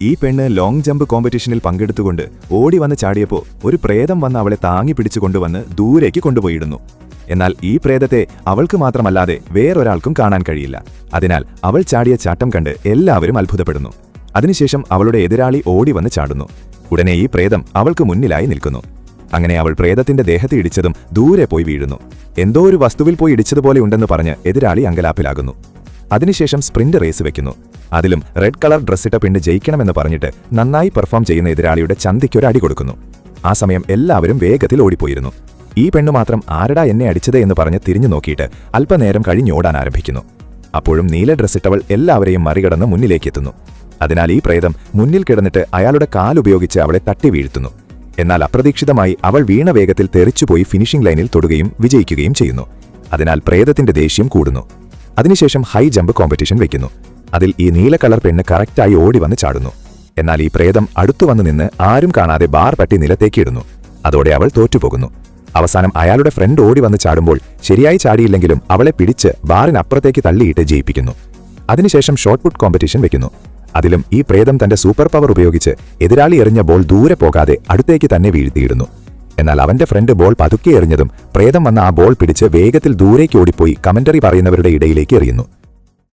ഈ പെണ്ണ് long jump കോമ്പറ്റീഷനിൽ പങ്കെടുത്തുകൊണ്ട് ഓടി വന്ന് ചാടിയപ്പോൾ ഒരു പ്രേതം വന്ന് അവളെ താങ്ങി പിടിച്ചു കൊണ്ടുവന്ന് ദൂരേക്ക് കൊണ്ടുപോയിടുന്നു. എന്നാൽ ഈ പ്രേതത്തെ അവൾക്ക് മാത്രമല്ലാതെ വേറൊരാൾക്കും കാണാൻ കഴിയില്ല. അതിനാൽ അവൾ ചാടിയ ചാട്ടം കണ്ട് എല്ലാവരും അത്ഭുതപ്പെടുന്നു. അതിനുശേഷം അവളുടെ എതിരാളി ഓടി വന്ന് ചാടുന്നു. ഉടനെ ഈ പ്രേതം അവൾക്ക് മുന്നിലായി നിൽക്കുന്നു. അങ്ങനെ അവൾ പ്രേതത്തിന്റെ ദേഹത്ത് ഇടിച്ചതും ദൂരെ പോയി വീഴുന്നു. എന്തോ ഒരു വസ്തുവിൽ പോയി ഇടിച്ചതുപോലെ ഉണ്ടെന്ന് പറഞ്ഞ് എതിരാളി അങ്കലാപ്പിലാകുന്നു. അതിനുശേഷം സ്പ്രിന്റ് റേസ് വെക്കുന്നു. അതിലും റെഡ് കളർ ഡ്രസ്സിട്ട പെണ്ണ് ജയിക്കണമെന്ന് പറഞ്ഞിട്ട് നന്നായി പെർഫോം ചെയ്യുന്ന എതിരാളിയുടെ ചന്തിക്കൊരു അടി കൊടുക്കുന്നു. ആ സമയം എല്ലാവരും വേഗത്തിൽ ഓടിപ്പോയിരുന്നു. ഈ പെണ്ണു മാത്രം ആരടാ എന്നെ അടിച്ചത് എന്ന് പറഞ്ഞ് തിരിഞ്ഞു നോക്കിയിട്ട് അല്പനേരം കഴിഞ്ഞോടാൻ ആരംഭിക്കുന്നു. അപ്പോഴും നീല ഡ്രസ്സിട്ടവൾ എല്ലാവരെയും മറികടന്ന് മുന്നിലേക്കെത്തുന്നു. അതിനാൽ ഈ പ്രേതം മുന്നിൽ കിടന്നിട്ട് അയാളുടെ കാലുപയോഗിച്ച് അവളെ തട്ടി വീഴ്ത്തുന്നു. എന്നാൽ അപ്രതീക്ഷിതമായി അവൾ വീണ വേഗത്തിൽ തെറിച്ചുപോയി ഫിനിഷിംഗ് ലൈനിൽ തൊടുകയും വിജയിക്കുകയും ചെയ്യുന്നു. അതിനാൽ പ്രേതത്തിന്റെ ദേഷ്യം കൂടുന്നു. അതിനുശേഷം ഹൈ ജമ്പ് കോമ്പറ്റീഷൻ വെക്കുന്നു. അതിൽ ഈ നീല കളർ പെണ്ണ് കറക്റ്റായി ഓടി വന്ന് ചാടുന്നു. എന്നാൽ ഈ പ്രേതം അടുത്തുവന്ന് നിന്ന് ആരും കാണാതെ ബാർ തട്ടി നിലത്തേക്ക് ഇടുന്നു. അതോടെ അവൾ തോറ്റുപോകുന്നു. അവസാനം അയാളുടെ ഫ്രണ്ട് ഓടി വന്ന് ചാടുമ്പോൾ ശരിയായി ചാടിയില്ലെങ്കിലും അവളെ പിടിച്ച് ബാറിനപ്പുറത്തേക്ക് തള്ളിയിട്ട് ജയിപ്പിക്കുന്നു. അതിനുശേഷം ഷോട്ട് പുട്ട് കോമ്പറ്റീഷൻ വെക്കുന്നു. അതിലും ഈ പ്രേതം തന്റെ സൂപ്പർ പവർ ഉപയോഗിച്ച് എതിരാളി എറിഞ്ഞ ബോൾ ദൂരെ പോകാതെ അടുത്തേക്ക് തന്നെ വീഴ്ത്തിയിടുന്നു. എന്നാൽ അവന്റെ ഫ്രണ്ട് ബോൾ പതുക്കെ എറിഞ്ഞതും പ്രേതം വന്ന ആ ബോൾ പിടിച്ച് വേഗത്തിൽ ദൂരേക്ക് ഓടിപ്പോയി കമന്ററി പറയുന്നവരുടെ ഇടയിലേക്ക് എറിയുന്നു.